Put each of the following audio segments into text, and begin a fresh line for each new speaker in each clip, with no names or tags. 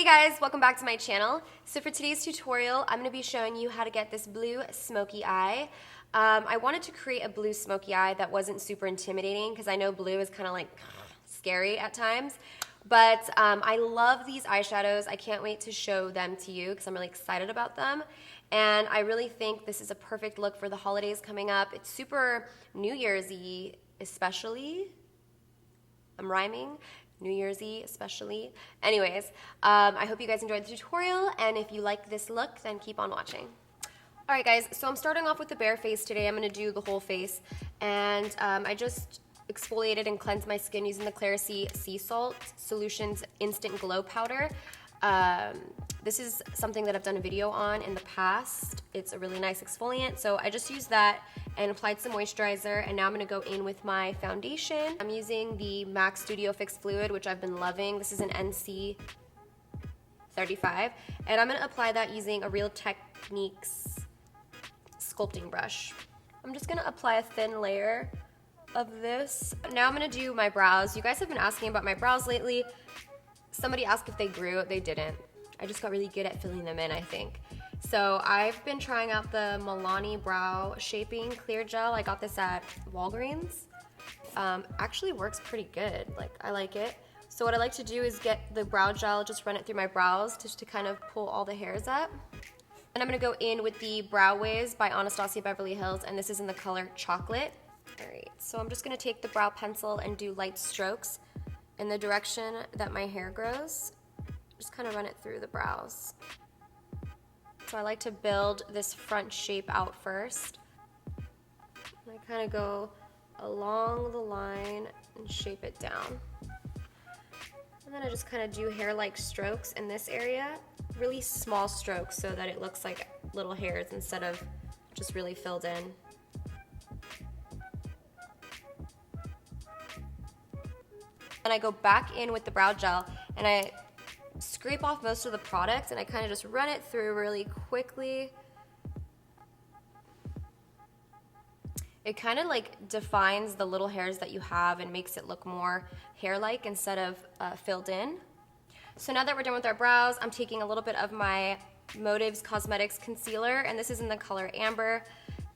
Hey guys, welcome back to my channel. So for today's tutorial, I'm going to be showing you how to get this blue smoky eye. I wanted to create a blue smoky eye that wasn't super intimidating because I know blue is kind of like scary at times. But I love these eyeshadows. I can't wait to show them to you because I'm really excited about them. And I really think this is a perfect look for the holidays coming up. It's super New Year's-y, especially. I'm rhyming. New Year's-y especially. Anyways, I hope you guys enjoyed the tutorial, and if you like this look, then keep on watching. Alright guys, so I'm starting off with the bare face today. I'm going to do the whole face, and I just exfoliated and cleansed my skin using the Clarisea Sea Salt Solutions Instant Glow Powder. This is something that I've done a video on in the past. It's a really nice exfoliant, so I just used that and applied some moisturizer, and now I'm going to go in with my foundation. I'm using the MAC Studio Fix Fluid, which I've been loving. This is an NC 35, and I'm going to apply that using a Real Techniques sculpting brush. I'm just going to apply a thin layer of this. Now I'm going to do my brows. You guys have been asking about my brows lately. Somebody asked if they grew. They didn't. I just got really good at filling them in, I think. So I've been trying out the Milani Brow Shaping Clear Gel. I got this at Walgreens. Actually works pretty good. Like, I like it. So what I like to do is get the brow gel, just run it through my brows just to kind of pull all the hairs up. And I'm going to go in with the Brow Waves by Anastasia Beverly Hills, and this is in the color Chocolate. Alright, so I'm just going to take the brow pencil and do light strokes in the direction that my hair grows. Just kind of run it through the brows. So I like to build this front shape out first. And I kind of go along the line and shape it down. And then I just kind of do hair-like strokes in this area. Really small strokes so that it looks like little hairs instead of just really filled in. And I go back in with the brow gel and I scrape off most of the product and I kind of just run it through really quickly. It kind of like defines the little hairs that you have and makes it look more hair-like instead of filled in. So now that we're done with our brows, I'm taking a little bit of my Motives Cosmetics concealer, and this is in the color Amber,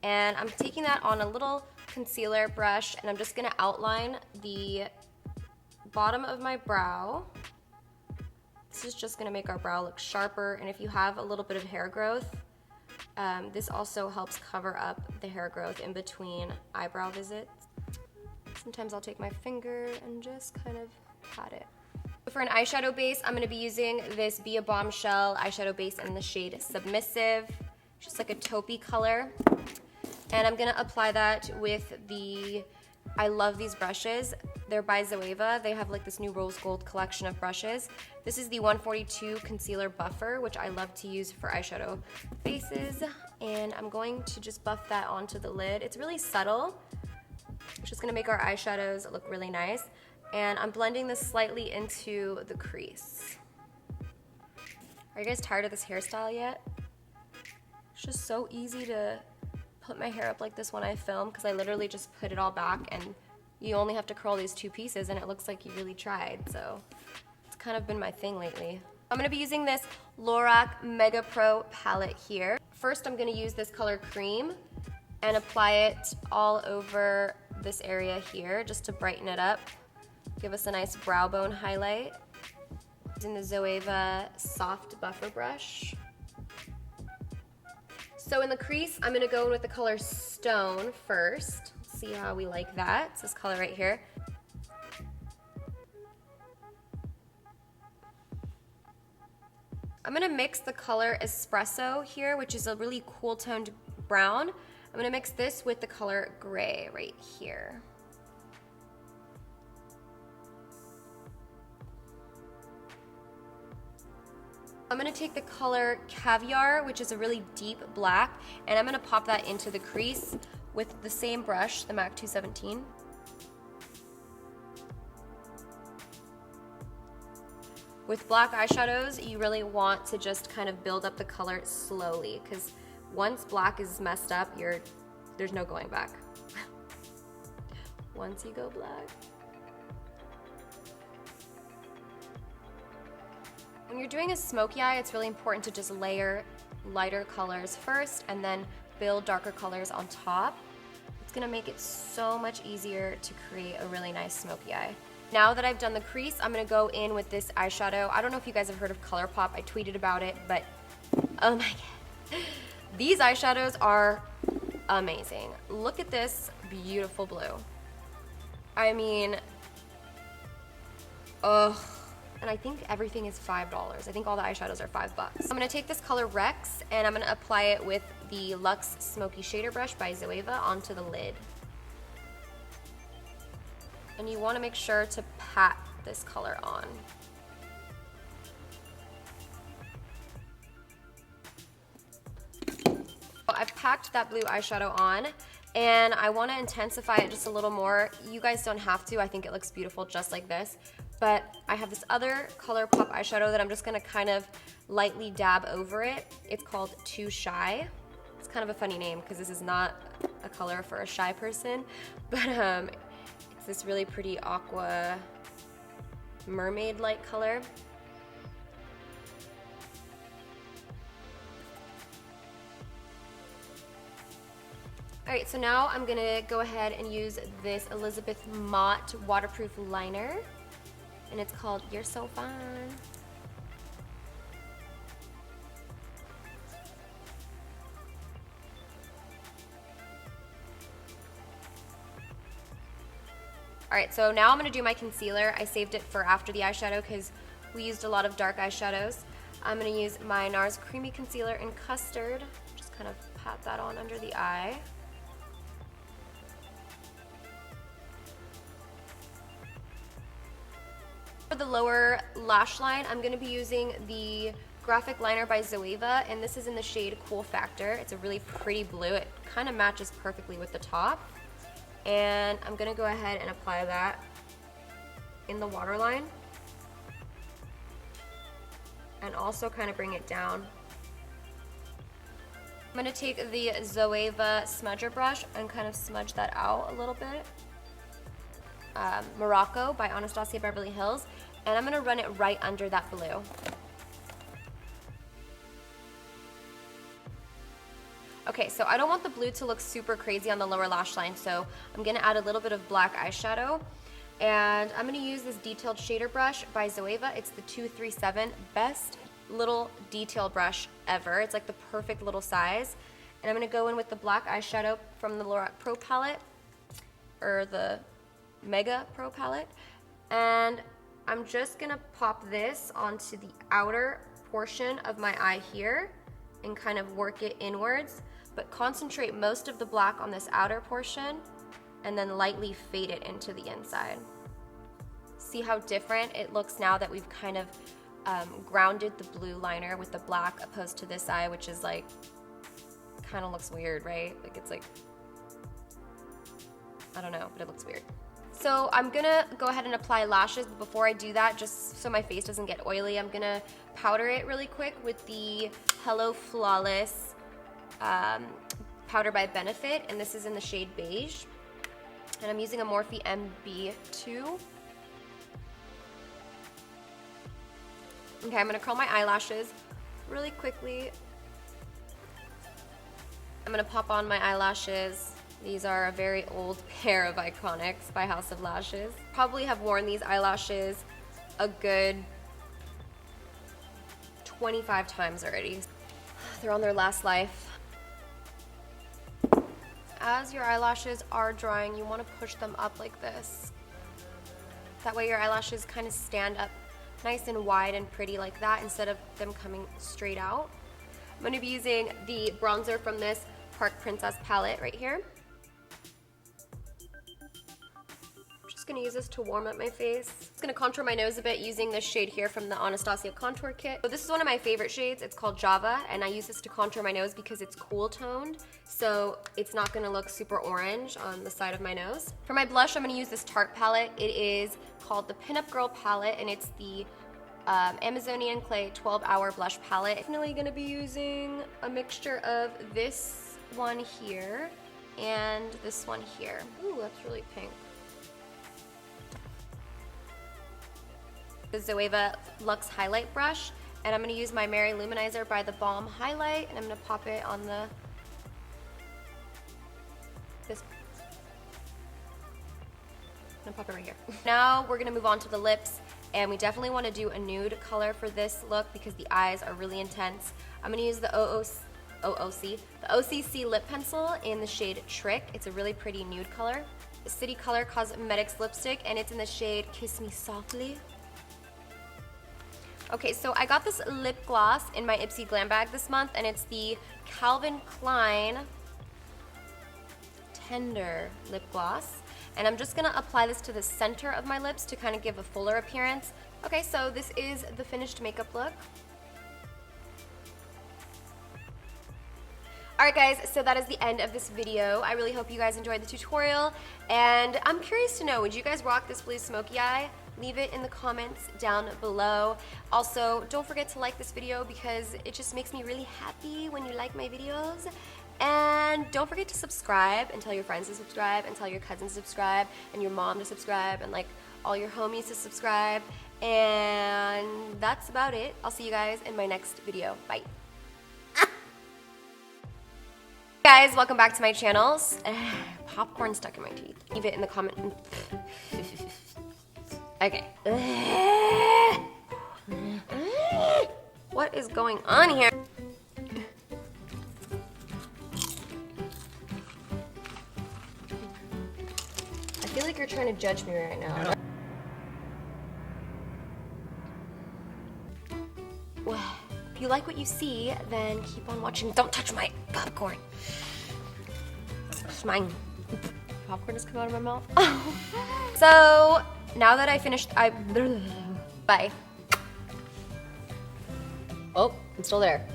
and I'm taking that on a little concealer brush and I'm just going to outline the bottom of my brow. This is just going to make our brow look sharper, and if you have a little bit of hair growth, this also helps cover up the hair growth in between eyebrow visits. Sometimes I'll take my finger and just kind of pat it. For an eyeshadow base, I'm going to be using this Be a Bombshell eyeshadow base in the shade Submissive, just like a taupey color. And I'm going to apply that with the, I love these brushes. They're by Zoeva. They have like this new rose gold collection of brushes. This is the 142 Concealer Buffer, which I love to use for eyeshadow bases. And I'm going to just buff that onto the lid. It's really subtle. It's just going to make our eyeshadows look really nice. And I'm blending this slightly into the crease. Are you guys tired of this hairstyle yet? It's just so easy to put my hair up like this when I film because I literally just put it all back and you only have to curl these two pieces and it looks like you really tried. So it's kind of been my thing lately. I'm going to be using this LORAC Mega Pro palette here. First I'm going to use this color Cream and apply it all over this area here just to brighten it up. Give us a nice brow bone highlight. Using the Zoeva Soft Buffer Brush. So in the crease, I'm going to go in with the color Stone first. See how we like that. It's this color right here. I'm going to mix the color Espresso here, which is a really cool toned brown. I'm going to mix this with the color Gray right here. I'm going to take the color Caviar, which is a really deep black, and I'm going to pop that into the crease with the same brush, the MAC 217. With black eyeshadows, you really want to just kind of build up the color slowly, because once black is messed up, there's no going back. Once you go black. When you're doing a smoky eye, it's really important to just layer lighter colors first and then build darker colors on top. It's gonna make it so much easier to create a really nice smoky eye. Now that I've done the crease, I'm gonna go in with this eyeshadow. I don't know if you guys have heard of ColourPop. I tweeted about it, but oh my god. These eyeshadows are amazing. Look at this beautiful blue. I mean, ugh. And I think everything is $5. I think all the eyeshadows are $5. I'm gonna take this color Rex and I'm gonna apply it with the Luxe Smoky Shader Brush by Zoeva onto the lid. And you wanna make sure to pat this color on. I've packed that blue eyeshadow on and I want to intensify it just a little more. You guys don't have to. I think it looks beautiful just like this. But I have this other ColourPop eyeshadow that I'm just going to kind of lightly dab over it. It's called Too Shy. It's kind of a funny name because this is not a color for a shy person. But it's this really pretty aqua mermaid-like color. Alright, so now I'm going to go ahead and use this Elizabeth Mott waterproof liner. And it's called You're So Fine. Alright, so now I'm going to do my concealer. I saved it for after the eyeshadow because we used a lot of dark eyeshadows. I'm going to use my NARS Creamy Concealer in Custard. Just kind of pat that on under the eye. For the lower lash line, I'm going to be using the Graphic Liner by Zoeva, and this is in the shade Cool Factor. It's a really pretty blue. It kind of matches perfectly with the top. And I'm going to go ahead and apply that in the waterline. And also kind of bring it down. I'm going to take the Zoeva smudger brush and kind of smudge that out a little bit. Morocco by Anastasia Beverly Hills, and I'm going to run it right under that blue. Okay, so I don't want the blue to look super crazy on the lower lash line, so I'm going to add a little bit of black eyeshadow, and I'm going to use this detailed shader brush by Zoeva. It's the 237, best little detail brush ever. It's like the perfect little size, and I'm going to go in with the black eyeshadow from the LORAC Pro palette, or the Mega Pro palette, and I'm just gonna pop this onto the outer portion of my eye here and kind of work it inwards, but concentrate most of the black on this outer portion and then lightly fade it into the inside. See how different it looks now that we've kind of grounded the blue liner with the black opposed to this eye, which is like, kind of looks weird, right? Like it's like, I don't know, but it looks weird. So I'm gonna go ahead and apply lashes, but before I do that, just so my face doesn't get oily, I'm gonna powder it really quick with the Hello Flawless powder by Benefit, and this is in the shade Beige. And I'm using a Morphe MB2. Okay, I'm gonna curl my eyelashes really quickly. I'm gonna pop on my eyelashes. These are a very old pair of Iconics by House of Lashes. Probably have worn these eyelashes a good 25 times already. They're on their last life. As your eyelashes are drying, you want to push them up like this. That way your eyelashes kind of stand up nice and wide and pretty like that instead of them coming straight out. I'm going to be using the bronzer from this Park Princess palette right here. Gonna use this to warm up my face. I'm gonna contour my nose a bit using this shade here from the Anastasia Contour Kit. So this is one of my favorite shades. It's called Java, and I use this to contour my nose because it's cool toned, so it's not gonna look super orange on the side of my nose. For my blush, I'm gonna use this Tarte palette. It is called the Pinup Girl palette, and it's the Amazonian Clay 12-hour blush palette. Definitely gonna be using a mixture of this one here and this one here. Ooh, that's really pink. The Zoeva Luxe Highlight Brush. And I'm going to use my Mary Lou-manizer by the Balm highlight, and I'm going to pop it on this. I'm going to pop it right here. Now we're going to move on to the lips, and we definitely want to do a nude color for this look because the eyes are really intense. I'm going to use the OCC lip pencil in the shade Trick. It's a really pretty nude color. The City Color Cosmetics lipstick, and it's in the shade Kiss Me Softly. Okay, so I got this lip gloss in my Ipsy Glam Bag this month, and it's the Calvin Klein Tender Lip Gloss. And I'm just gonna apply this to the center of my lips to kind of give a fuller appearance. Okay, so this is the finished makeup look. Alright guys, so that is the end of this video. I really hope you guys enjoyed the tutorial, and I'm curious to know, would you guys rock this blue smoky eye? Leave it in the comments down below. Also, don't forget to like this video because it just makes me really happy when you like my videos. And don't forget to subscribe and tell your friends to subscribe and tell your cousins to subscribe and your mom to subscribe and like all your homies to subscribe. And that's about it. I'll see you guys in my next video. Bye. Hey guys, welcome back to my channel. Popcorn stuck in my teeth. Leave it in the comment. Okay. What is going on here? I feel like you're trying to judge me right now. Well, if you like what you see, then keep on watching. Don't touch my popcorn. It's mine. Popcorn just come out of my mouth. So, now that I finished, bye. Oh, I'm still there.